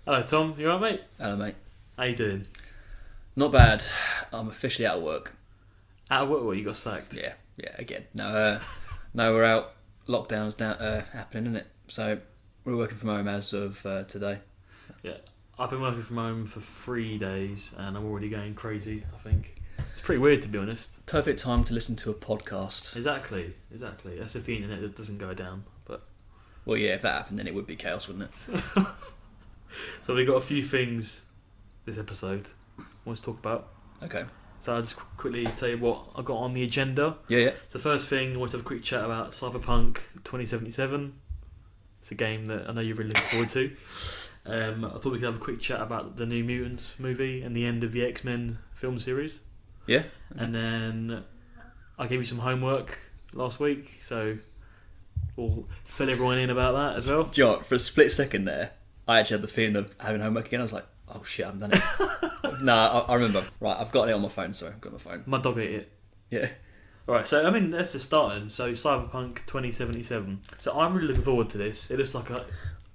Hello, Tom. You alright, mate? Hello, mate. How you doing? Not bad. I'm officially out of work. Out of work? What, you got sacked? Yeah, again. No, we're out. Lockdown's now happening, isn't it? So we're working from home as of today. Yeah. I've been working from home for 3 days and I'm already going crazy, I think. It's pretty weird, to be honest. Perfect time to listen to a podcast. Exactly. That's if the internet doesn't go down. But well, yeah, if that happened, then it would be chaos, wouldn't it? So we've got a few things this episode I want to talk about. Okay. So I'll just quickly tell you what I got on the agenda. Yeah. So first thing, I want to have a quick chat about CyberPunk 2077. It's a game that I know you're really looking forward to. I thought we could have a quick chat about the new Mutants movie and the end of the X-Men film series. Yeah. And then I gave you some homework last week, so we'll fill everyone in about that as well. Do you know what? For a split second there, I actually had the feeling of having homework again. I was like, oh shit, I haven't done it. No, I remember. Right, I've got it on my phone, sorry. I've got my phone. My dog ate it. Yeah. Alright, so I mean, let's just start then. So Cyberpunk 2077. So I'm really looking forward to this. It looks like a...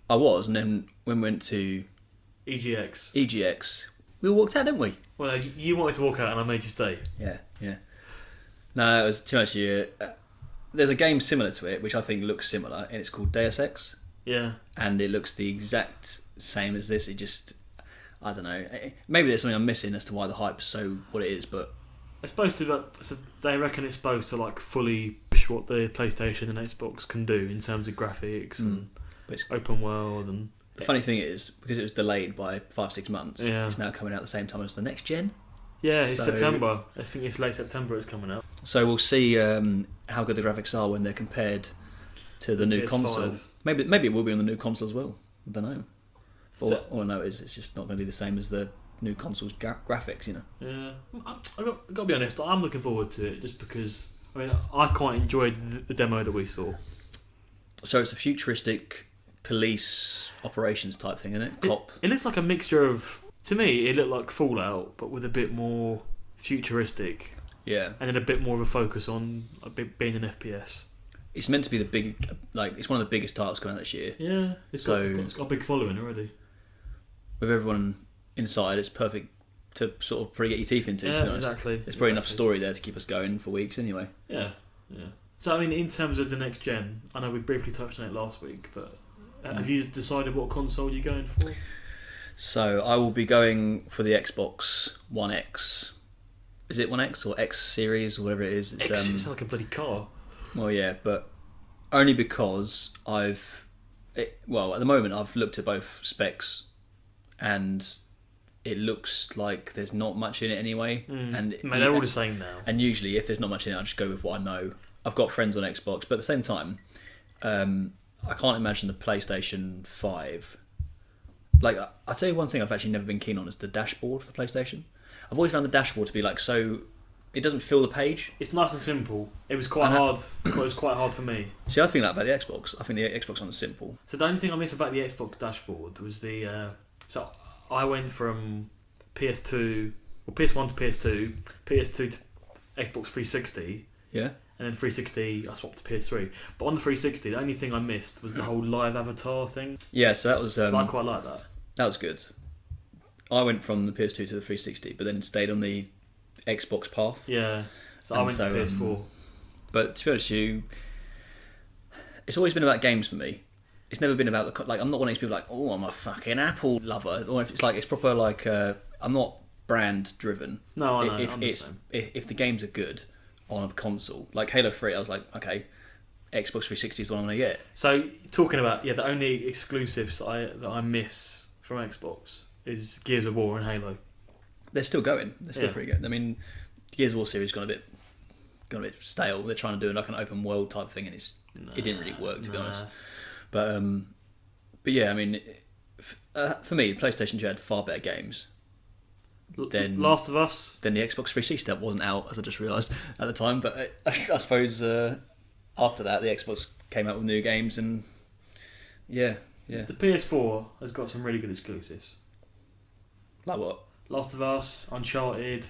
I was, and then when we went to EGX, we all walked out, didn't we? Well, you wanted to walk out and I made you stay. Yeah. No, it was too much. There's a game similar to it, which I think looks similar, and it's called Deus Ex. Yeah. And it looks the exact same as this. It just, I don't know. Maybe there's something I'm missing as to why the hype's so what it is, but... It's supposed to, so they reckon it's supposed to like fully push what the PlayStation and Xbox can do in terms of graphics and open world. And the funny thing is, because it was delayed by 5-6 months, it's now coming out at the same time as the next gen. Yeah, it's September. I think it's late September it's coming out. So we'll see how good the graphics are when they're compared to the new PS5. console. Maybe it will be on the new console as well. I don't know. All I know is it's just not going to be the same as the new console's graphics, you know. Yeah, I've got to be honest. I'm looking forward to it just because I quite enjoyed the demo that we saw. So it's a futuristic police operations type thing, isn't it? Cop. It looks like a mixture of. To me, it looked like Fallout, but with a bit more futuristic. Yeah. And then a bit more of a focus on being an FPS. It's meant to be it's one of the biggest titles coming out this year. Yeah, it's got a big following already. With everyone inside, it's perfect to sort of probably get your teeth into. Yeah, to be honest. Exactly. There's probably enough story there to keep us going for weeks anyway. Yeah. So I mean, in terms of the next gen, I know we briefly touched on it last week, but have you decided what console you're going for? So I will be going for the Xbox One X. Is it One X or X Series or whatever it is? It sounds like a bloody car. Well, yeah, but only because at the moment I've looked at both specs and it looks like there's not much in it anyway. And they're all the same now. And usually if there's not much in it, I just go with what I know. I've got friends on Xbox, but at the same time, I can't imagine the PlayStation 5... Like, I'll tell you one thing I've actually never been keen on is the dashboard for PlayStation. I've always found the dashboard to be like so... It doesn't fill the page. It's nice and simple. It was quite hard. It was quite hard for me. See, I think that about the Xbox. I think the Xbox one is simple. So the only thing I miss about the Xbox dashboard was the... so I went from PS1 to PS2, PS2 to Xbox 360. Yeah. And then 360, I swapped to PS3. But on the 360, the only thing I missed was the whole live avatar thing. Yeah, so that was... I quite like that. That was good. I went from the PS2 to the 360, but then stayed on the Xbox path. Yeah, so I went to PS4. But to be honest with you, it's always been about games for me. It's never been about the... Like, I'm not one of these people like, oh, I'm a fucking Apple lover. Or if it's like, it's proper like... I'm not brand driven. No, I know. If the games are good on a console, like Halo 3, I was like, okay, Xbox 360 is the one I'm going to get. So talking about, the only exclusives that I miss from Xbox is Gears of War and Halo. They're still going. They're still pretty good. I mean, the Gears of War series got a bit stale. They're trying to do like an open world type thing, and it didn't really work, to be honest. But yeah, I mean, for me, PlayStation 2 had far better games. Then Last of Us. Then the Xbox 360 that wasn't out, as I just realised at the time. But I suppose after that, the Xbox came out with new games, and yeah. The PS4 has got some really good exclusives. Like what? Last of Us, Uncharted.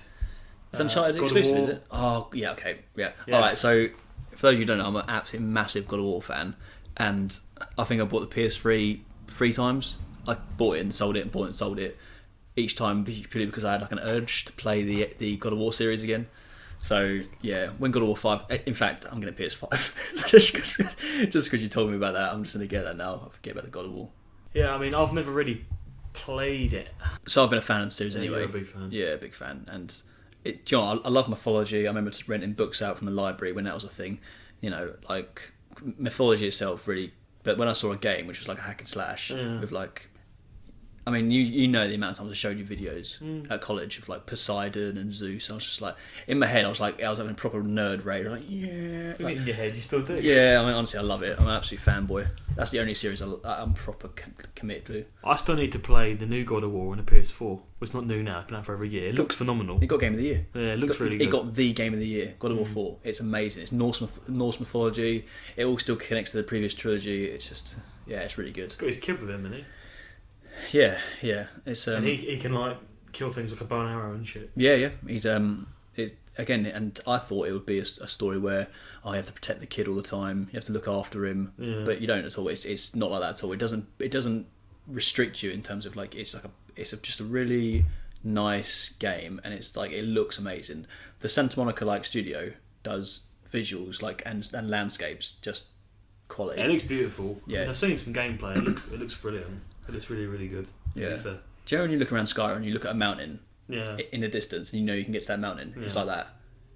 Is Uncharted God exclusive, is it? Oh, yeah, okay. Yeah. Alright, so for those of you who don't know, I'm an absolutely massive God of War fan. And I think I bought the PS3 3 times. I bought it and sold it and bought it and sold it each time purely because I had like an urge to play the God of War series again. So yeah, when God of War 5, in fact, I'm getting PS5 just because you told me about that. I'm just going to get that now. I forget about the God of War. Yeah, I mean, I've never really played it. So I've been a fan of the series anyway. You're a big fan. Yeah, big fan. And it, do you know, I love mythology. I remember just renting books out from the library when that was a thing. You know, like mythology itself really. But when I saw a game which was like a hack and slash with like, I mean, you know the amount of times I showed you videos at college of like Poseidon and Zeus. I was just like, in my head, I was having a proper nerd rage. Like, yeah. Like, in your head, you still do. Yeah, I mean, honestly, I love it. I'm an absolute fanboy. That's the only series I'm proper committed to. I still need to play the new God of War on the PS4. Well, it's not new now. It's been out for every year. It looks phenomenal. It got Game of the Year. Yeah, it looks really good. It got the Game of the Year, God of War 4. It's amazing. It's Norse mythology. It all still connects to the previous trilogy. It's just, yeah, it's really good. He's got his kid with him, isn't he? Yeah. It's and he can like kill things with a bow and arrow and shit. Yeah. He's it's, again, and I thought it would be a story where you have to protect the kid all the time. You have to look after him, but you don't at all. It's not like that at all. It doesn't restrict you in terms of like it's just a really nice game, and it's like it looks amazing. The Santa Monica like studio does visuals like and landscapes just quality. Yeah, it looks beautiful. Yeah, I mean, I've seen some gameplay. It looks brilliant. It looks really, really good. Yeah. Do you know when you look around Skyrim and you look at a mountain? Yeah. In the distance, and you know you can get to that mountain. Yeah. It's like that.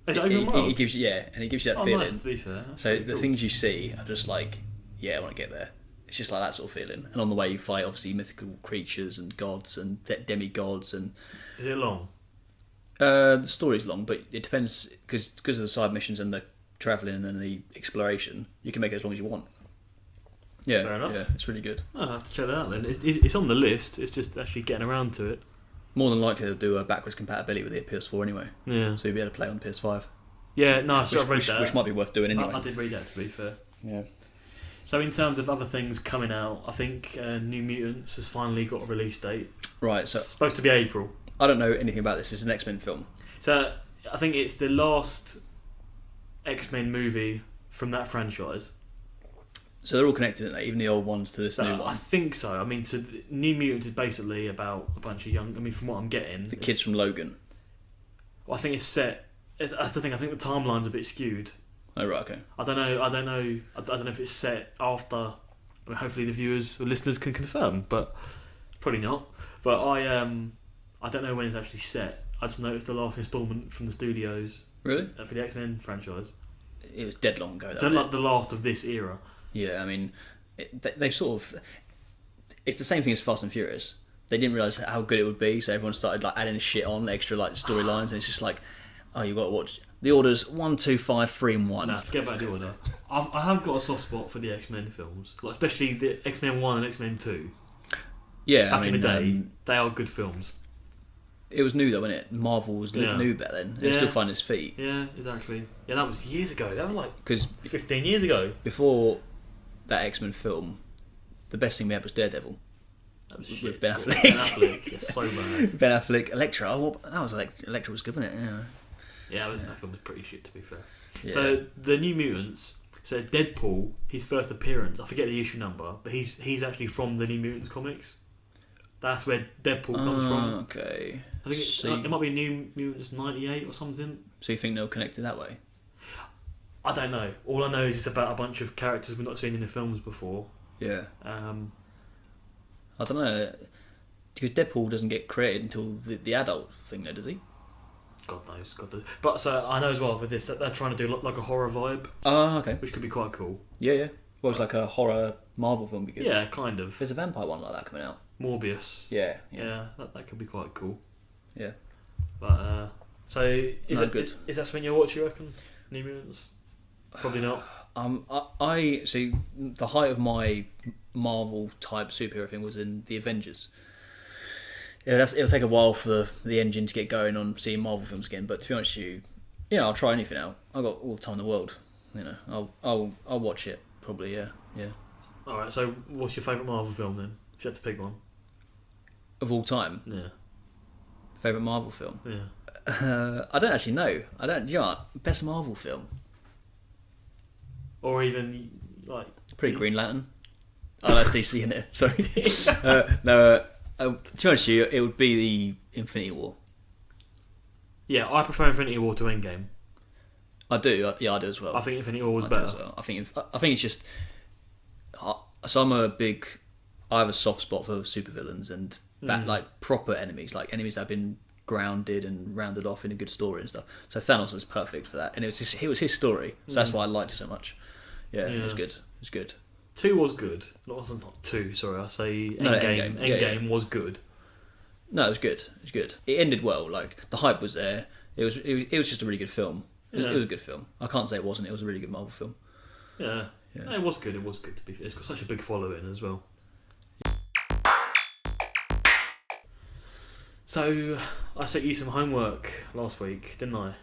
It gives you and it gives you that feeling. Nice, to be fair. That's so really the cool. things you see are just like, yeah, I want to get there. It's just like that sort of feeling. And on the way you fight obviously mythical creatures and gods and demigods and. Is it long? The story's long, but it depends because of the side missions and the travelling and the exploration. You can make it as long as you want. Yeah, fair enough. Yeah, it's really good. I'll have to check that out then. It's on the list. It's just actually getting around to it. More than likely they'll do a backwards compatibility with the PS4 anyway. Yeah. So you'll be able to play on the PS5. Yeah, no, which might be worth doing anyway. I did read that, to be fair. Yeah. So in terms of other things coming out, I think New Mutants has finally got a release date. Right, so it's supposed to be April. I don't know anything about this. It's an X-Men film. So I think it's the last X-Men movie from that franchise. So they're all connected, aren't they? Even the old ones to this new one. I think so. I mean, so New Mutants is basically about a bunch of young. I mean, from what I'm getting, the kids from Logan. Well, I think it's set. That's the thing. I think the timeline's a bit skewed. Oh right, okay. I don't know. I don't know if it's set after. I mean, hopefully the viewers or listeners can confirm, but probably not. But I don't know when it's actually set. I just know it's the last instalment from the studios. Really? For the X-Men franchise. It was dead long ago. The last of this era. Yeah, I mean, they've sort of. It's the same thing as Fast and Furious. They didn't realise how good it would be, so everyone started like adding shit on, extra like storylines, and it's just like, oh, you got to watch the orders 1, 2, 5, 3, and 1. Nah, forget about the order. I have got a soft spot for the X-Men films, like especially the X-Men 1 and X-Men 2. Yeah, back in the day, they are good films. It was new though, wasn't it? Marvel was new back then. It was still finding its feet. Yeah, exactly. Yeah, that was years ago. That was like 15 years ago. Before that X-Men film, the best thing we had was Daredevil. That was with Ben Affleck. Ben Affleck, it's so bad. Ben Affleck, Elektra. Elektra was good, wasn't it? Yeah, that film was pretty shit, to be fair. Yeah. So the New Mutants. So Deadpool, his first appearance. I forget the issue number, but he's actually from the New Mutants comics. That's where Deadpool comes from. Okay. I think it might be New Mutants 98 or something. So you think they're connected that way? I don't know. All I know is it's about a bunch of characters we've not seen in the films before. Yeah. I don't know. Because Deadpool doesn't get created until the adult thing, though, does he? God knows. But so I know as well with this that they're trying to do like a horror vibe. Oh, okay. Which could be quite cool. Yeah. Well, it's like a horror Marvel film. Be good. Yeah, kind of. There's a vampire one like that coming out. Morbius. Yeah. That could be quite cool. Yeah. But so is that good? Is that something you'll watch? You reckon? New Mutants? Probably not. I see. The height of my Marvel type superhero thing was in the Avengers. Yeah, it'll take a while for the engine to get going on seeing Marvel films again. But to be honest with you, I'll try anything out. I've got all the time in the world. I'll watch it probably. Yeah. All right. So, what's your favourite Marvel film then? If you had to pick one. Of all time. Yeah. Favourite Marvel film. Yeah. I don't actually know. I don't. You know what? Best Marvel film. Or even like. Green Lantern. Oh, that's DC in it. Sorry. No. To be honest with you, it would be the Infinity War. Yeah, I prefer Infinity War to Endgame. I do. Yeah, I do as well. I think Infinity War was better. As well. I think it's just. So I have a soft spot for supervillains and like proper enemies, like enemies that have been grounded and rounded off in a good story and stuff. So Thanos was perfect for that, and it was his story, so that's why I liked it so much. Yeah, it was good. It was good. 2 was good. It wasn't not 2. Sorry, I say Endgame. Endgame was good. No, it was good. It was good. It ended well. Like the hype was there. It was just a really good film. It was a good film. I can't say it wasn't. It was a really good Marvel film. Yeah. No, it was good. It was good to be fair. It's got such a big following as well. So I set you some homework last week, didn't I?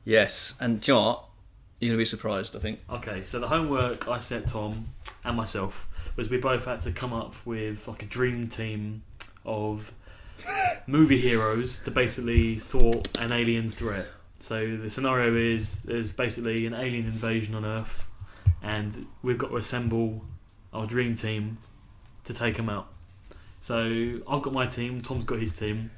Yes, and do you know what? You're going to be surprised, I think. Okay, so the homework I set Tom and myself was we both had to come up with like a dream team of movie heroes to basically thwart an alien threat. So the scenario is there's basically an alien invasion on Earth, and we've got to assemble our dream team to take them out. So I've got my team, Tom's got his team.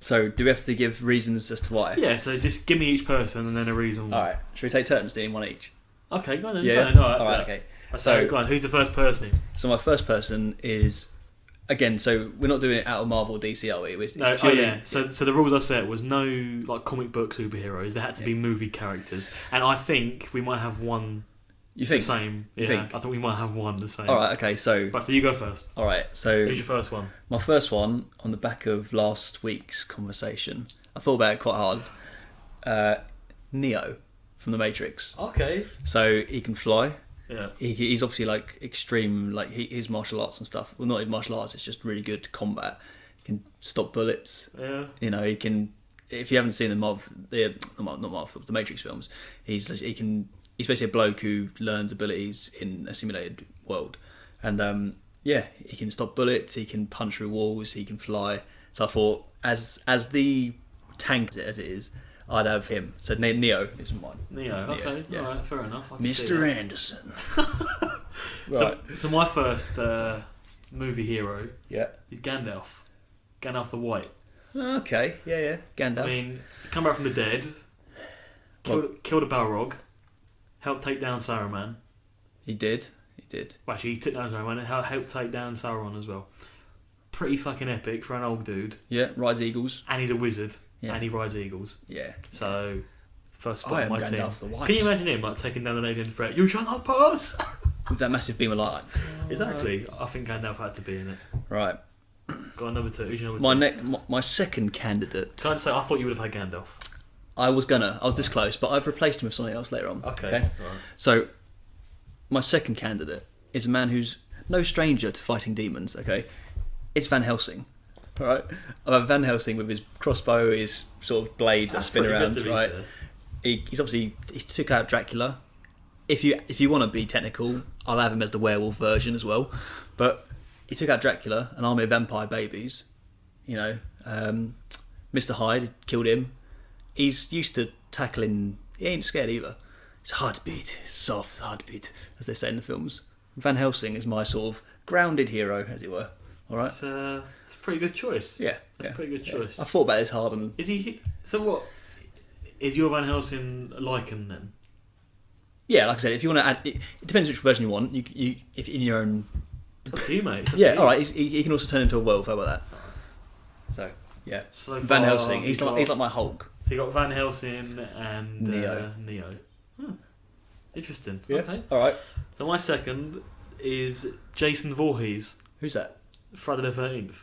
So do we have to give reasons as to why? Yeah, so just give me each person and then a reason why. Alright, should we take turns doing one each? Okay, go on then. Yeah. Alright, okay. So go on, who's the first person? So my first person is, again, so we're not doing it out of Marvel or DC, are we? It's No, purely, So the rules I set was no like comic book superheroes. They had to be movie characters, and I think we might have one. You think? The same? You think? I think we might have one the same. All right. Okay. So. Right, so you go first. All right. So. Who's your first one? My first one, on the back of last week's conversation, I thought about it quite hard. Neo from the Matrix. Okay. So he can fly. Yeah. He's obviously like extreme, like his martial arts and stuff. Well, not even martial arts. It's just really good combat. He can stop bullets. Yeah. You know, he can. If you haven't seen the Matrix films, he's basically a bloke who learns abilities in a simulated world, and he can stop bullets. He can punch through walls. He can fly. So I thought, as the tank as it is, I'd have him. So Neo is mine. Neo. Okay. Yeah. All right. Fair enough. Mr. Anderson. Right. So my first movie hero. Yeah. Is Gandalf. Gandalf the White. Okay. Yeah. Gandalf. I mean, come back from the dead. Killed a Balrog. Helped take down Saruman. He did. Well, actually, he took down Saruman and helped take down Sauron as well. Pretty fucking epic for an old dude. Yeah, rides eagles. And he's a wizard. Yeah. And he rides eagles. Yeah. So, first spot on my team. Gandalf the White. Can you imagine him like taking down an alien threat? You shall not pass! With that massive beam of light. Exactly. I think Gandalf had to be in it. Right. Got another two. Who's your number two? My second candidate. Can I just say, I thought you would have had Gandalf. I was this close, but I've replaced him with something else later on. Okay. Right. So, my second candidate is a man who's no stranger to fighting demons, okay? It's Van Helsing. Alright? I have Van Helsing with his crossbow, his sort of blades that spin around, right? He took out Dracula. If you want to be technical, I'll have him as the werewolf version as well. But he took out Dracula, an army of vampire babies. You know, Mr. Hyde killed him. He's used to tackling. He ain't scared either. It's hard to beat, soft, hard to beat, as they say in the films. Van Helsing is my sort of grounded hero, as it were. All right. It's a pretty good choice. Yeah, that's a pretty good choice. I thought about this hard, and is he? So what? Is your Van Helsing Lycan then? Yeah, like I said, if you want to add, it depends which version you want. You if in your own. It's up to you, mate. Yeah, all right. He can also turn into a werewolf. How about that? So yeah, so Van Helsing. He's like my Hulk. So you got Van Helsing and Neo. Interesting. Yeah. Okay. All right. So my second is Jason Voorhees. Who's that? Friday the 13th.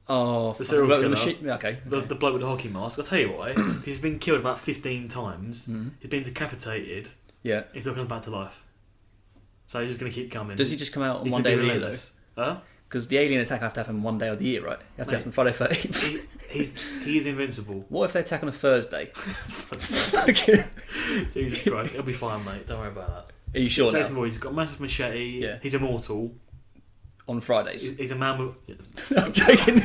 Oh, the serial killer. Okay. The bloke with the hockey mask. I'll tell you why. He's been killed about 15 times. Mm-hmm. He's been decapitated. Yeah. He's not coming back to life. So he's just going to keep coming. Does he just come out on one day of the year though? Huh? Because the alien attack have to happen one day of the year, right? You have to happen Friday 13th. He's invincible. What if they attack on a Thursday? Jesus Christ, it'll be fine, mate. Don't worry about that. Are you sure Jason now? Voorhees, he's got a massive machete. Yeah. He's immortal. On Fridays. He's a man with. I'm joking.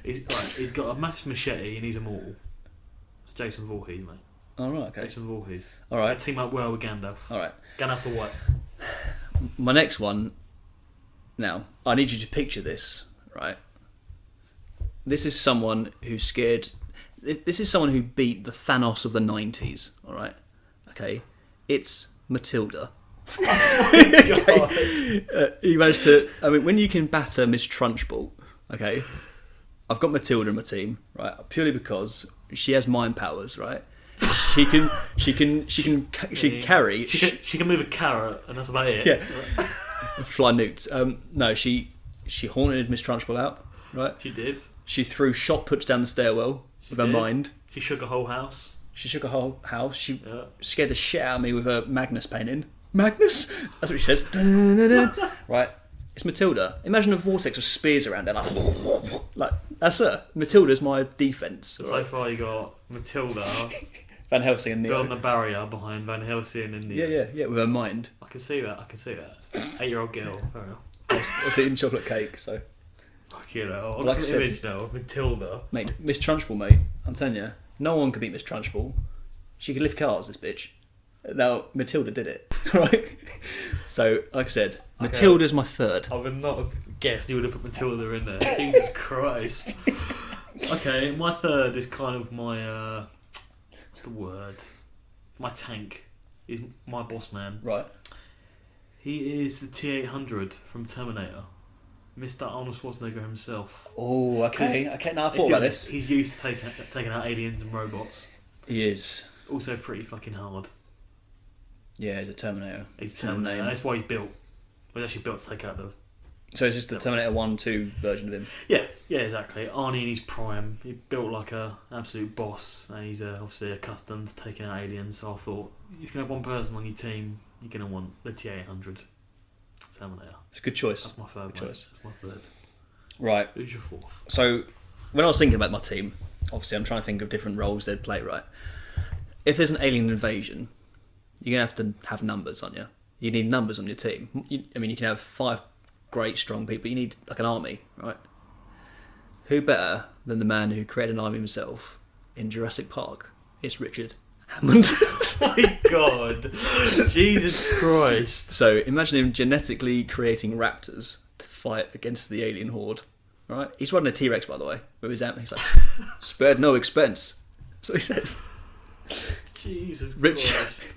He's got a massive machete and he's immortal. It's Jason Voorhees, mate. All right, okay. Jason Voorhees. All right. They team up well with Gandalf. All right. Gandalf the White. My next one Now, I need you to picture this, right? This is someone who's scared. This is someone who beat the Thanos of the 90s, all right? Okay? It's Matilda. Okay? He managed to... I mean, when you can batter Miss Trunchbull, okay? I've got Matilda in my team, right? Purely because she has mind powers, right? She can carry... She can move a carrot, and that's about it. Yeah. Fly newts. No, she haunted Miss Trunchbull out, right? She did. She threw shot puts down the stairwell with her mind. She shook a whole house. She scared the shit out of me with her Magnus painting. Magnus? That's what she says. Right. It's Matilda. Imagine a vortex of spears around her. Like that's her. Matilda's my defence. So far you got Matilda, Van Helsing and Neo. building the barrier behind Van Helsing and Neo. Yeah, with her mind. I can see that. 8-year-old girl. Fair enough. I was eating chocolate cake, so... Fucking hell. Like I can image now. Matilda. Mate, Miss Trunchbull, mate. I'm telling you, no one could beat Miss Trunchbull. She could lift cars, this bitch. Now, Matilda did it, right? So, like I said, Matilda's my third. I would not have guessed you would have put Matilda in there. Jesus Christ. Okay, my third is kind of my... what's the word? My tank. Is my boss man. Right. He is the T-800 from Terminator. Mr. Arnold Schwarzenegger himself. Oh, okay. Now I thought about this. He's used to taking out aliens and robots. He is. Also pretty fucking hard. Yeah, he's a Terminator. He's a Terminator. That's why he's built. Well, he's actually built to take out the... So is this the Terminator 1-2 version of him? Yeah, exactly. Arnie in his prime. He built like a absolute boss, and he's obviously accustomed to taking out aliens. So I thought, if you can have one person on your team, you're going to want the T-800 Terminator. It's a good choice. That's my third. Choice. That's my third. Right. Who's your fourth? So when I was thinking about my team, obviously I'm trying to think of different roles they'd play, right? If there's an alien invasion, you're going to have numbers, aren't you? You need numbers on your team. You can have 5 great, strong people. You need like an army, right? Who better than the man who created an army himself in Jurassic Park? It's Richard Hammond. Oh my God. Jesus Christ. So imagine him genetically creating raptors to fight against the alien horde, right? He's riding a T-Rex, by the way, with his amp. He's like, spared no expense. That's what he says. Jesus Christ.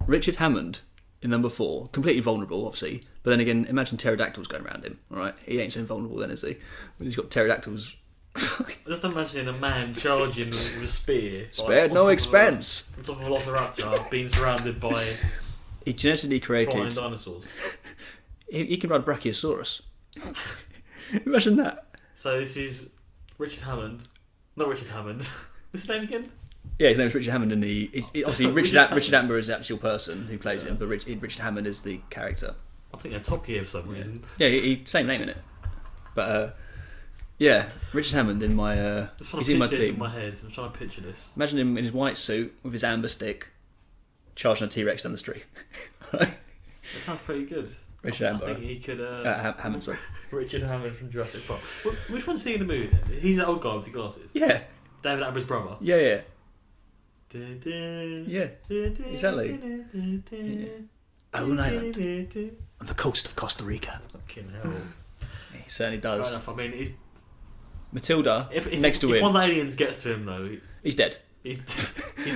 Richard Hammond in number 4, completely vulnerable, obviously. But then again, imagine pterodactyls going around him. All right, he ain't so invulnerable then, is he? When he's got pterodactyls. Just imagining a man charging with a spear. Spared no expense. On top of a Velociraptor, being surrounded by. He genetically created flying dinosaurs. He can ride Brachiosaurus. Imagine that. So this is Richard Hammond, not Richard Hammond. What's his name again? Yeah, his name is Richard Hammond, and obviously Richard Attenborough is the actual person who plays him, but Richard Hammond is the character. I think they're Top Gear for some reason. Yeah, same name in it. But yeah, Richard Hammond in my he's in my team. In my head, I'm trying to picture this. Imagine him in his white suit with his amber stick, charging a T-Rex down the street. That sounds pretty good. Richard Attenborough. I think he could. Hammond, sorry. Richard Hammond from Jurassic Park. Which one's he in the movie then? He's the old guy with the glasses. Yeah. David Attenborough's brother. Yeah. Yeah, exactly. Yeah. Own Island, on the coast of Costa Rica. Fucking hell. He certainly does. Fair enough. I mean, Matilda, if next to him. If one of the aliens gets to him, though... He's dead. He's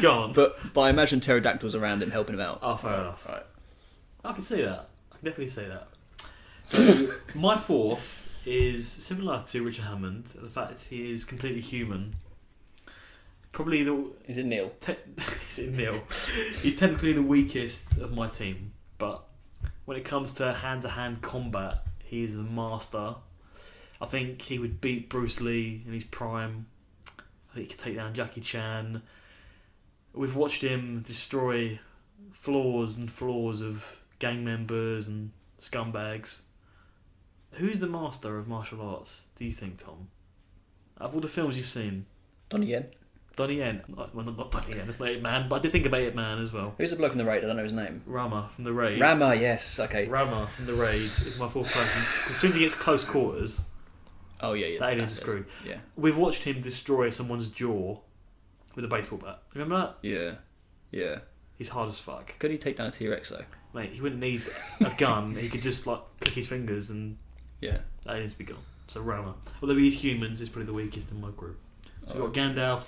gone. But I imagine pterodactyls around him helping him out. Oh, fair enough. Right. I can see that. I can definitely see that. So, my fourth is similar to Richard Hammond. The fact he is completely human. Probably the... Is it Neil? Is it Neil? He's technically the weakest of my team, but when it comes to hand-to-hand combat, he is the master. I think he would beat Bruce Lee in his prime. I think he could take down Jackie Chan. We've watched him destroy floors and floors of gang members and scumbags. Who's the master of martial arts, do you think, Tom? Out of all the films you've seen? Donnie Yen. Donnie Yen. Well, not Donnie Yen, it's not Ip Man, but I did think about Ip Man as well. Who's the bloke in the Raid? I don't know his name. Rama from the Raid. Rama, yes, okay. Rama from the Raid is my fourth person. As soon as he gets close quarters, oh yeah, that alien's screwed. Yeah. We've watched him destroy someone's jaw with a baseball bat. Remember that? Yeah. He's hard as fuck. Could he take down a T-Rex though? Mate, he wouldn't need a gun. He could just click his fingers and Yeah. That needs to be gone. So Rama. Although he's humans, is probably the weakest in my group. So we've got Gandalf,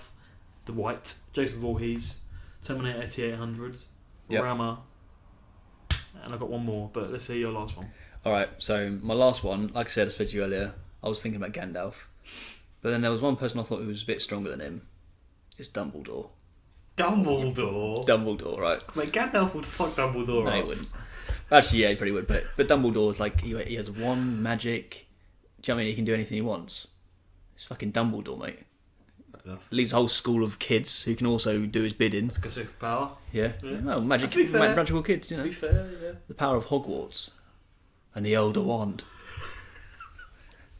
the White, Jason Voorhees, Terminator T-800, Rama, and I've got one more, but let's see your last one. Alright, so my last one, like I said, I said to you earlier, I was thinking about Gandalf. But then there was one person I thought who was a bit stronger than him. It's Dumbledore. Dumbledore, right. Mate, Gandalf would fuck Dumbledore up. No, he wouldn't. Actually, yeah, he probably would, but Dumbledore's like, he has wand, magic. Do you know what I mean? He can do anything he wants. It's fucking Dumbledore, mate. Leads a whole school of kids who can also do his bidding. That's a good superpower. Yeah. Well, magical kids, you know. To be fair, yeah. The power of Hogwarts. And the Elder Wand.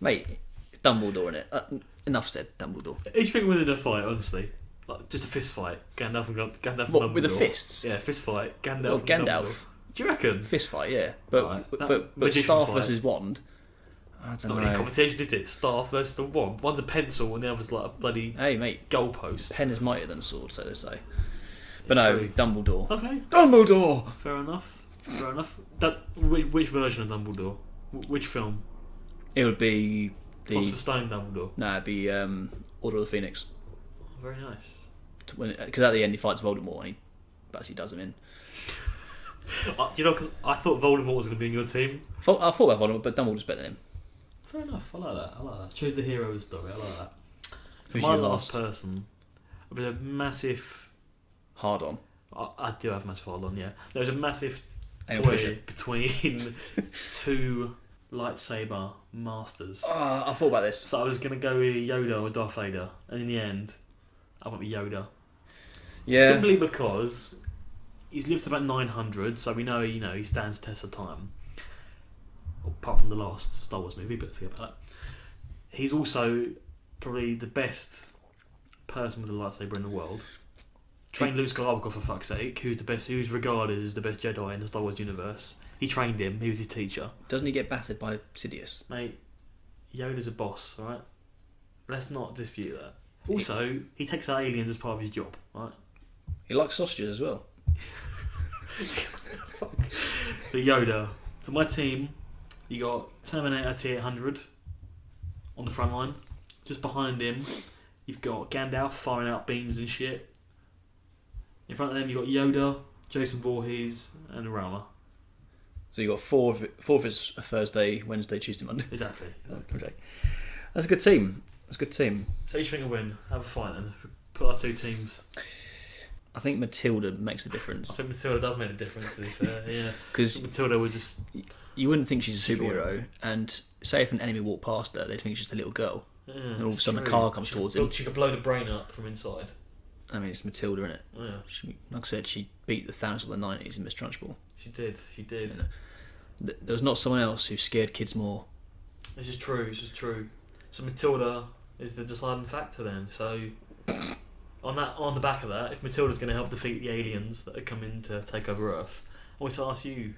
Mate, it's Dumbledore in it. Enough said, Dumbledore. Each thing within a fight, honestly. Like, just a fist fight. Gandalf and Dumbledore. With the fists? Yeah, fist fight. Gandalf Well, and Gandalf. Dumbledore. Do you reckon? Fist fight, yeah. But right. but staff fight. versus wand. I don't It's not know. really a competition, is it? Staff versus the wand. One's a pencil and the other's like a bloody Hey, mate. goalpost. Pen is mightier than a sword, so to say. But no, true. Dumbledore. Okay. Dumbledore! Fair enough. Which version of Dumbledore? Which film? It would be Philosopher's Stone Dumbledore. No, it'd be Order of the Phoenix. Oh, very nice. Because at the end he fights Voldemort and he basically does him in. Do you know, because I thought Voldemort was going to be in your team. I thought about Voldemort, but Dumbledore's better than him. Fair enough. I like that. Choose the hero of the story. I like that. Who's My your last person would be a massive... Hard on. I do have a massive hard on, yeah. There was a massive Anal toy fissure. between two lightsaber masters. Oh, I thought about this. So I was going to go with Yoda or Darth Vader, and in the end, I went with Yoda. Yeah. Simply because he's lived to about 900, so we know, he stands the test of time. Apart from the last Star Wars movie, but forget about that. He's also probably the best person with a lightsaber in the world. Trained Luke Skywalker, for fuck's sake, who's regarded as the best Jedi in the Star Wars universe. He trained him, he was his teacher. Doesn't he get battered by Sidious? Mate, Yoda's a boss, right? Let's not dispute that. Also, he takes out aliens as part of his job, right? He likes sausages as well. So Yoda. So my team, you got Terminator T-800 on the front line. Just behind him, you've got Gandalf firing out beams and shit. In front of them, you've got Yoda, Jason Voorhees, and Rama. So you got four of his Thursday, Wednesday, Tuesday, Monday. Exactly. Okay. That's a good team. So each thing will win. Have a fight then. Put our two teams. I think Matilda makes the I difference. think Matilda does make a difference, to be fair. Yeah. Because Matilda would just... you wouldn't think she's a superhero, and say if an enemy walked past her, they'd think she's just a little girl. Yeah, And all of a sudden a car comes towards him. She could blow the brain up from inside. I mean, it's Matilda, innit? Oh, yeah. Like I said, she beat the Thanos of the 90s in Miss Trunchbull. She did. There was not someone else who scared kids more. This is true. So Matilda is the deciding factor then. So on the back of that, if Matilda's going to help defeat the aliens that are coming to take over Earth, I want to ask you,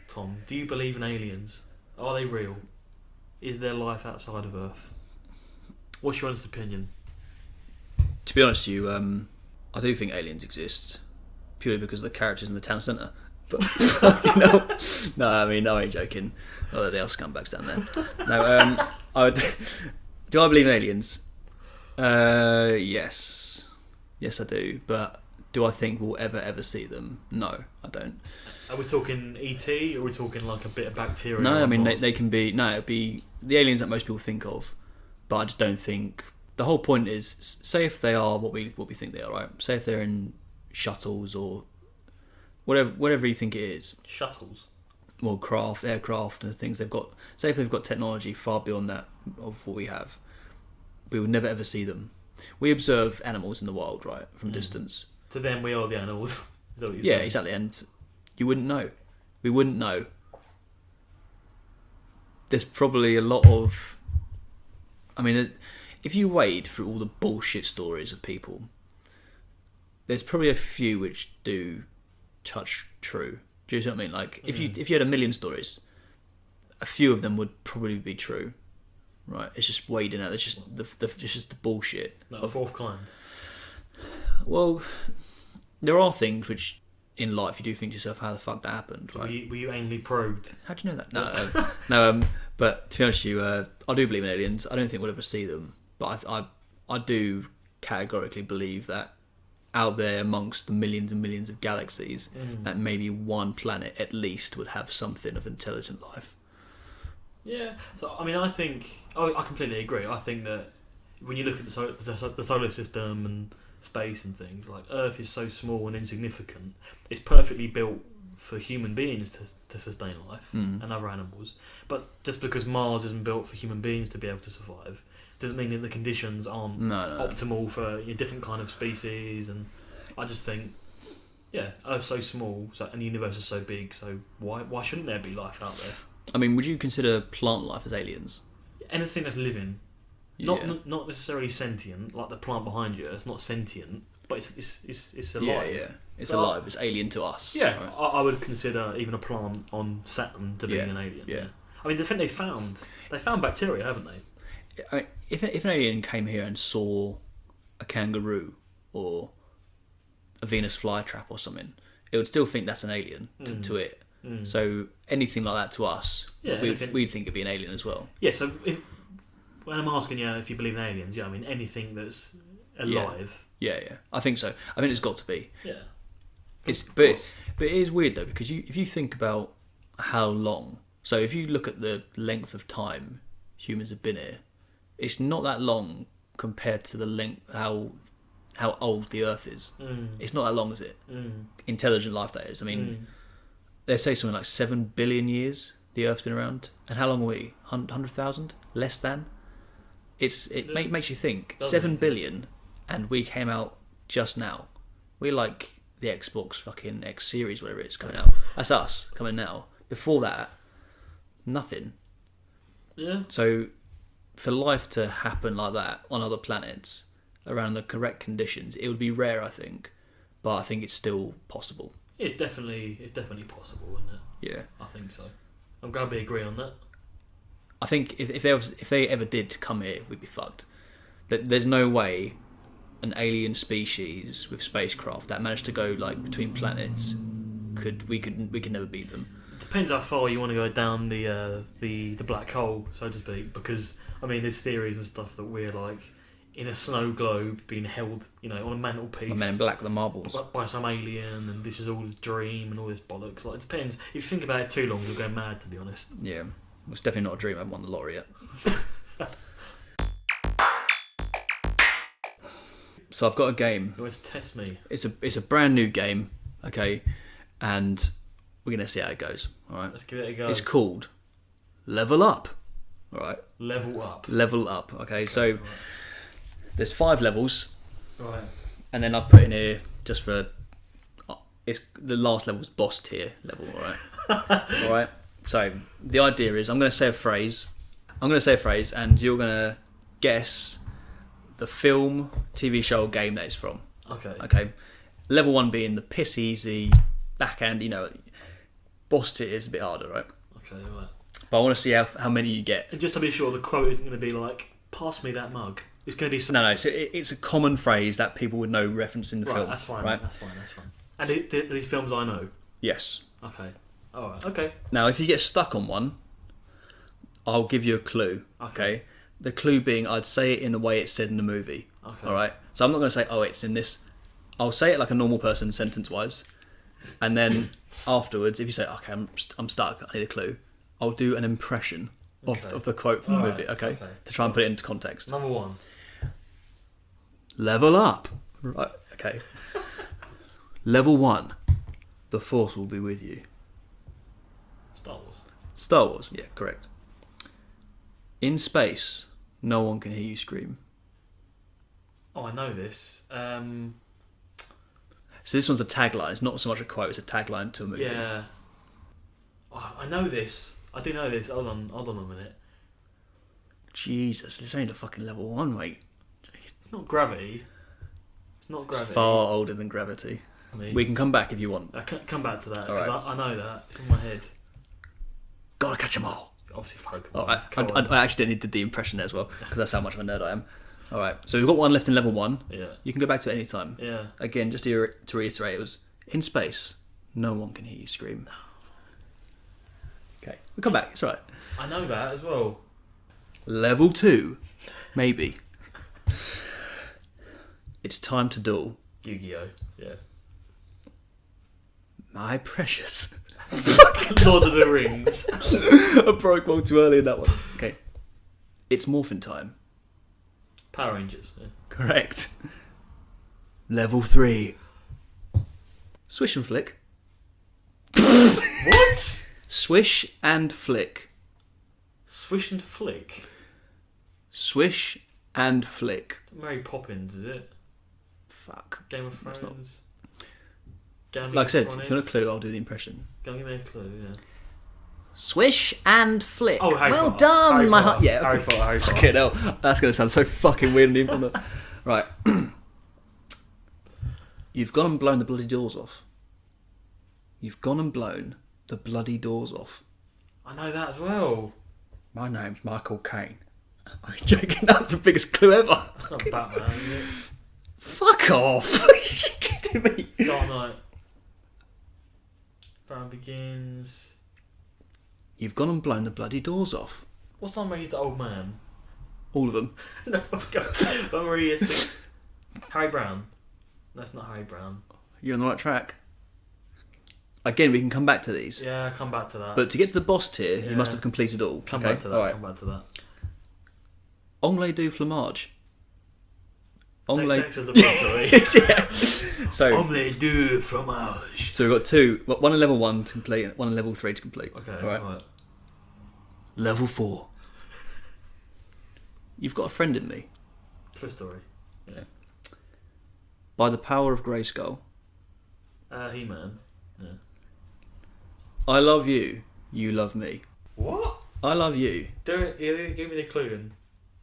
Tom, do you believe in aliens? Are they real? Is there life outside of Earth? What's your honest opinion? To be honest with you, I do think aliens exist, purely because of the characters in the town centre. But no, I mean, no, I ain't joking. Oh, they are scumbags down there. No, do I believe in aliens? Yes, I do. But do I think we'll ever see them? No, I don't. Are we talking ET, or are we talking like a bit of bacteria? No, I mean they can be. No, it'd be the aliens that most people think of, but I just don't think. The whole point is, say if they are what we think they are, right? Say if they're in shuttles or whatever you think it is. Shuttles. Well, aircraft and things they've got. Say if they've got technology far beyond that of what we have, we would never ever see them. We observe animals in the wild, right, from a distance. To them, we are the animals. Is that what you're Yeah, saying? exactly. And you wouldn't know. We wouldn't know. There's probably a lot of. I mean, if you wade through all the bullshit stories of people, there's probably a few which do touch true. Do you see what I mean? Like, if you had a million stories, a few of them would probably be true, right? It's just wading out. It's just the bullshit. Like the fourth kind. Well, there are things which in life, you do think to yourself, how the fuck that happened, right? Were you anally probed? How do you know that? No, but to be honest with you, I do believe in aliens. I don't think we'll ever see them, but I do categorically believe that out there amongst the millions and millions of galaxies, that maybe one planet at least would have something of intelligent life. Yeah. So I mean, I completely agree. I think that when you look at the solar system and space and things, like Earth is so small and insignificant, it's perfectly built for human beings to sustain life and other animals. But just because Mars isn't built for human beings to be able to survive doesn't mean that the conditions aren't optimal for different kind of species. And I just think, Earth's so small, and the universe is so big, so why shouldn't there be life out there? I mean, would you consider plant life as aliens? Anything that's living. Not necessarily sentient, like the plant behind you. It's not sentient, but it's alive. Yeah. It's alive. It's alien to us. Yeah, right? I would consider even a plant on Saturn to being an alien. Yeah. I mean, the thing they found bacteria, haven't they? I mean, if an alien came here and saw a kangaroo or a Venus flytrap or something, it would still think that's an alien to it. So anything like that to us, we'd think it'd be an alien as well. Yeah. So when I'm asking you if you believe in aliens, I mean anything that's alive. Yeah. I think so. I think it's got to be. Yeah. But it is weird though, because if you think about how long, so if you look at the length of time humans have been here, it's not that long compared to the length how old the Earth is. It's not that long, is it? Intelligent life, that is. I mean, they say something like 7 billion years the Earth's been around, and how long are we? 100,000? Less than? It makes you think. 7 billion, and we came out just now. We're like the Xbox fucking X series, whatever it's coming out. That's us coming now. Before that, nothing. Yeah. So for life to happen like that on other planets around the correct conditions, it would be rare, I think, but I think it's still possible. It's definitely possible, isn't it? Yeah, I think so. I'm glad we agree on that. I think if they ever did come here, we'd be fucked. There's no way an alien species with spacecraft that managed to go like between planets we could never beat them. Depends how far you want to go down the black hole, so to speak, because I mean there's theories and stuff that we're like in a snow globe being held, on a mantelpiece. My Man in Black with the marbles. By some alien, and this is all a dream and all this bollocks. Like, it depends. If you think about it too long, you'll go mad, to be honest. Yeah. It's definitely not a dream. I haven't won the lottery yet. So I've got a game. You want to test me? It's a brand new game, okay? And we're going to see how it goes, all right? Let's give it a go. It's called Level Up, all right? Level Up. Level Up, okay? So... Right. There's 5 levels, right? And then I've put in here just for it's the last level's boss tier level, all right? All right. So the idea is I'm going to say a phrase, and you're going to guess the film, TV show, or game that it's from. Okay. Okay. Level 1 being the piss easy backhand, boss tier is a bit harder, right? Okay. Right. But I want to see how many you get. And just to be sure, the quote isn't going to be like, "Pass me that mug." It's going to be some... No. So it's a common phrase that people would know reference in the film. That's fine. Right? That's fine. And these films I know. Yes. Okay. All right. Okay. Now, if you get stuck on one, I'll give you a clue. Okay. The clue being, I'd say it in the way it's said in the movie. Okay. All right. So I'm not going to say, "Oh, it's in this." I'll say it like a normal person, sentence-wise, and then afterwards, if you say, "Okay, I'm stuck. I need a clue," I'll do an impression of the quote from the movie. Okay. To try and put it into context. Number 1. Level up. Right, okay. Level 1. The Force will be with you. Star Wars, yeah, correct. In space, no one can hear you scream. Oh, I know this. So this one's a tagline. It's not so much a quote, it's a tagline to a movie. Yeah. Oh, I know this. I do know this. Hold on a minute. Jesus, this ain't a fucking level 1, mate. It's not Gravity. It's far older than Gravity. We can come back if you want. I can come back to that, All right. because I know that. It's in my head. Gotta catch them all. Obviously Pokemon. All right. I actually did the impression there as well, because that's how much of a nerd I am. All right. So we've got one left in level 1. Yeah. You can go back to it any time. Yeah. Again, just to reiterate, it was in space, No one can hear you scream. Okay, we'll come back. It's alright. I know that as well. Level 2, maybe. It's time to duel. Yu-Gi-Oh! Yeah. My precious. Lord of the Rings. I broke one too early in that one. Okay. It's morphin time. Power Rangers. Yeah. Correct. Level 3. Swish and flick. What? Swish and flick. Swish and Flick. Swish and flick. Mary Poppins, is it? Fuck. Game of Thrones. Like I said, if you want a clue, I'll do the impression. Go give me a clue, yeah. Swish and flick. Oh, Harry well Potter. done, Harry my Potter. heart. Yeah, Harry Potter. Harry Potter. Fucking hell. That's going to sound so fucking weird. Right. You've gone and blown the bloody doors off. You've gone and blown the bloody doors off. I know that as well. My name's Michael Caine. I'm joking, that's the biggest clue ever. It's not Batman, is it? Fuck off. Are you kidding me? Dark Knight. Batman Begins. You've gone and blown the bloody doors off. What's the one where he's the old man? All of them. No, fuck off. The one where he is Harry Brown. No, it's not Harry Brown. You're on the right track. Again, we can come back to these. Yeah, come back to that. But to get to the boss tier, Yeah. you must have completed all. Come Okay? back to that. All right. Come back to that. Ongley du Flamage. Thanks for the battery. Yeah. So, Omelette du fromage. so we've got two. One in level 1 to complete, and one in level 3 to complete. Okay, All right. right. Level 4. You've got a friend in me. True story. Yeah. By the power of Grayskull. He-Man. Yeah. I love you. You love me. What? I love you. Don't give me the clue then.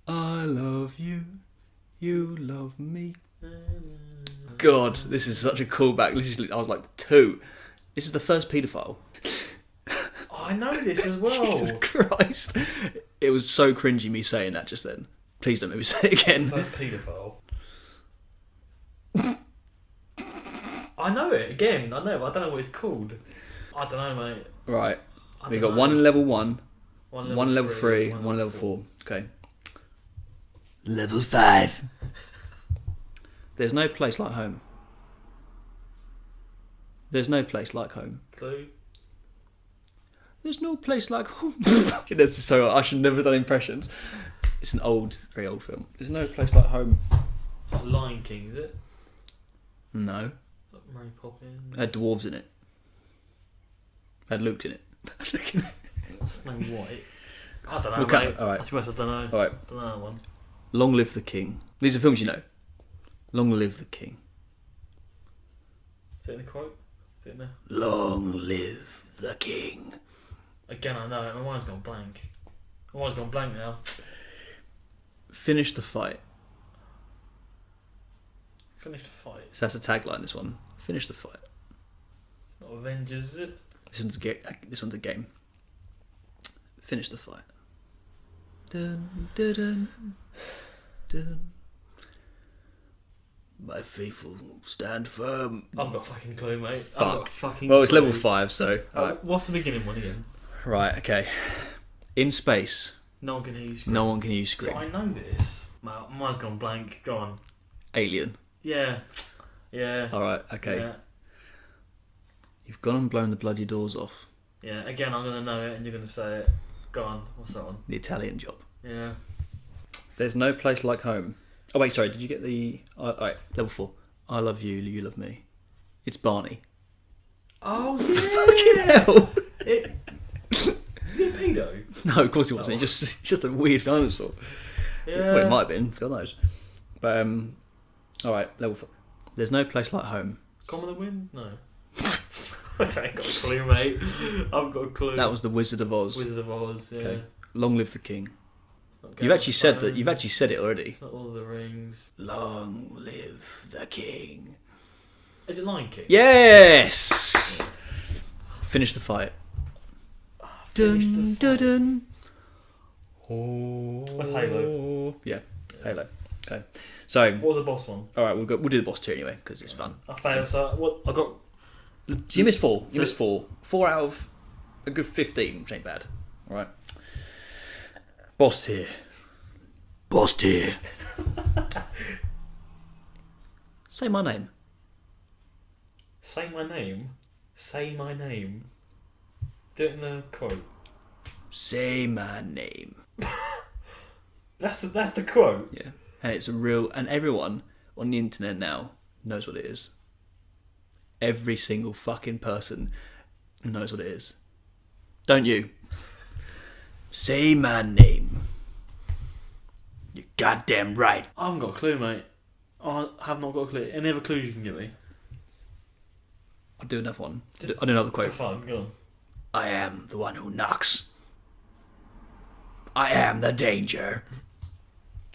I love you. You love me. God, this is such a callback. Literally, I was like 2. This is the first paedophile. Oh, I know this as well. Jesus Christ. It was so cringy me saying that just then. Please don't make me say it again. First paedophile. I know it again. I know, but I don't know what it's called. I don't know, mate. Right. I We don't got know. one in level 1, One one level 3, one level 4. Okay. Level 5. There's no place like home. There's no place like home. Clue. There's no place like home. This is so. I should never have done impressions. It's an old, very old film. There's no place like home. It's like Lion King, is it? No. It's like Mary Poppins. It had dwarves in it. It had Luke in it. Snow White. I don't know, Okay, mate. alright. To be honest, I don't know. All right. I don't know that one. Long live the king. These are films you know. Long live the king. Is it in the quote? Is it in there? Long live the king. Again, I know it. My mind's gone blank. My mind's gone blank now. Finish the fight. Finish the fight. So that's the tagline. This one. Finish the fight. Not Avengers, is it? This one's a game. Finish the fight. Dun, dun, dun, dun. My faithful stand firm. I've got a fucking clue, mate. I've Fuck. got a fucking Well, it's clue. level 5, so. Alright. What's the beginning one again? Right, okay. In space, No one can hear you scream. no one can hear you scream. So I know this. My mind's gone blank. Go on. Alien. Yeah. Yeah. Alright, okay. Yeah. You've gone and blown the bloody doors off. Yeah. Again, I'm going to know it and you're going to say it. Go on. What's that one? The Italian Job. Yeah. There's no place like home. Oh, wait, sorry. Did you get the... Alright, level 4. I love you, you love me. It's Barney. Oh, Fucking yeah. hell. Is he a pedo? No, of course he wasn't. He's just a weird dinosaur. Yeah. Well, it might have been. God knows. But, alright, level 4. There's no place like home. Common and Win? No. I ain't got a clue, mate. I've got a clue. That was the Wizard of Oz. Wizard of Oz, yeah. Okay. Long live the king. It's not You've Game actually of said that. Thrones. You've actually said it already. It's not All of the Rings. Long live the king. Is it Lion King? Yes. Finish the fight. Finish the fight. dun. That's Halo. Yeah, Halo. Okay. So, What was the boss one? all right, we'll do the boss tier anyway because it's fun. I failed. So what? I got So you missed 4. You missed 4. 4 out of a good 15, which ain't bad. All right. Boss tier. Boss tier. Say my name. Say my name. Say my name. Do it in the quote. Say my name. That's the quote. Yeah, and it's a real, and everyone on the internet now knows what it is. Every single fucking person knows what it is. Don't you? Say my name. You're goddamn right. I haven't got a clue, mate. I have not got a clue. Any other clues you can give me? I'll do another one. I'll do another quote. For fun, go on. I am the one who knocks. I am the danger.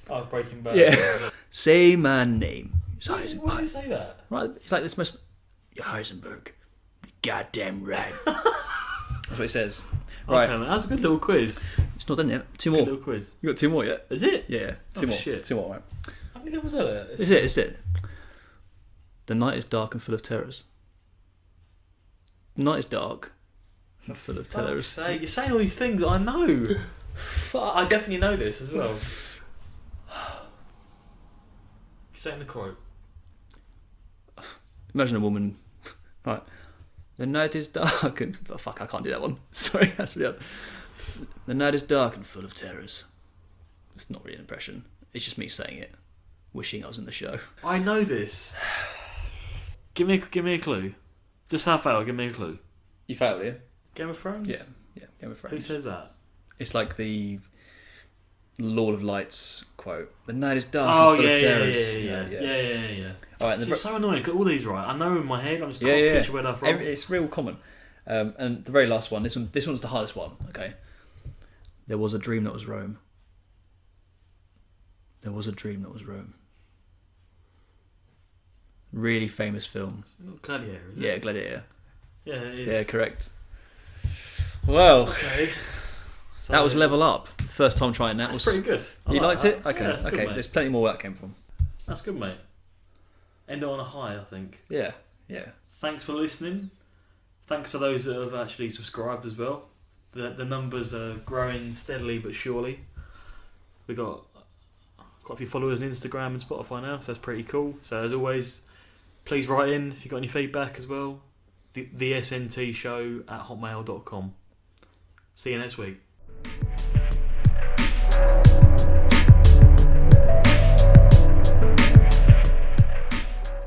Oh, Breaking Bad. Yeah. Say my name. Why does he say that? Right, it's like this must. You're Heisenberg. You're goddamn right. That's what it says. Right. Okay, man, that's a good little quiz. It's not done yet. 2 Good more. little quiz. You got 2 more yet? Is it? Yeah. 2 more. Shit. 2 more, right. How many levels are there? It's it. The night is dark and full of terrors. The night is dark and full of terrors. You're saying all these things I know. Fuck. I definitely know this as well. You're saying the quote. Imagine a woman. Right. The night is dark and... Oh, fuck, I can't do that one. Sorry, that's really hard. The night is dark and full of terrors. It's not really an impression. It's just me saying it. Wishing I was in the show. I know this. Give me a clue. Just half hour, give me a clue. You failed, yeah? Game of Thrones? Yeah, Game of Thrones. Who says that? It's like the Lord of Lights quote. The night is dark and full of terrors. Yeah. Alright, It's so annoying. Got all these right. I know in my head. I'm just can't picture where they're from. It's real common. And the very last one. This one's the hardest one. Okay. There was a dream that was Rome. There was a dream that was Rome. Really famous film. Gladiator, is it? Yeah, Gladiator. Yeah, it is. Yeah, correct. Well, Okay. So, that was level up. First time trying that was pretty good. You liked that. it? Okay, Yeah, that's okay. good, mate. There's plenty more where that came from. That's good, mate. End it on a high, I think. Yeah. Thanks for listening. Thanks to those that have actually subscribed as well. The numbers are growing steadily but surely. We've got quite a few followers on Instagram and Spotify now, so that's pretty cool. So as always, please write in if you've got any feedback as well. The SNT show at hotmail.com. See you next week.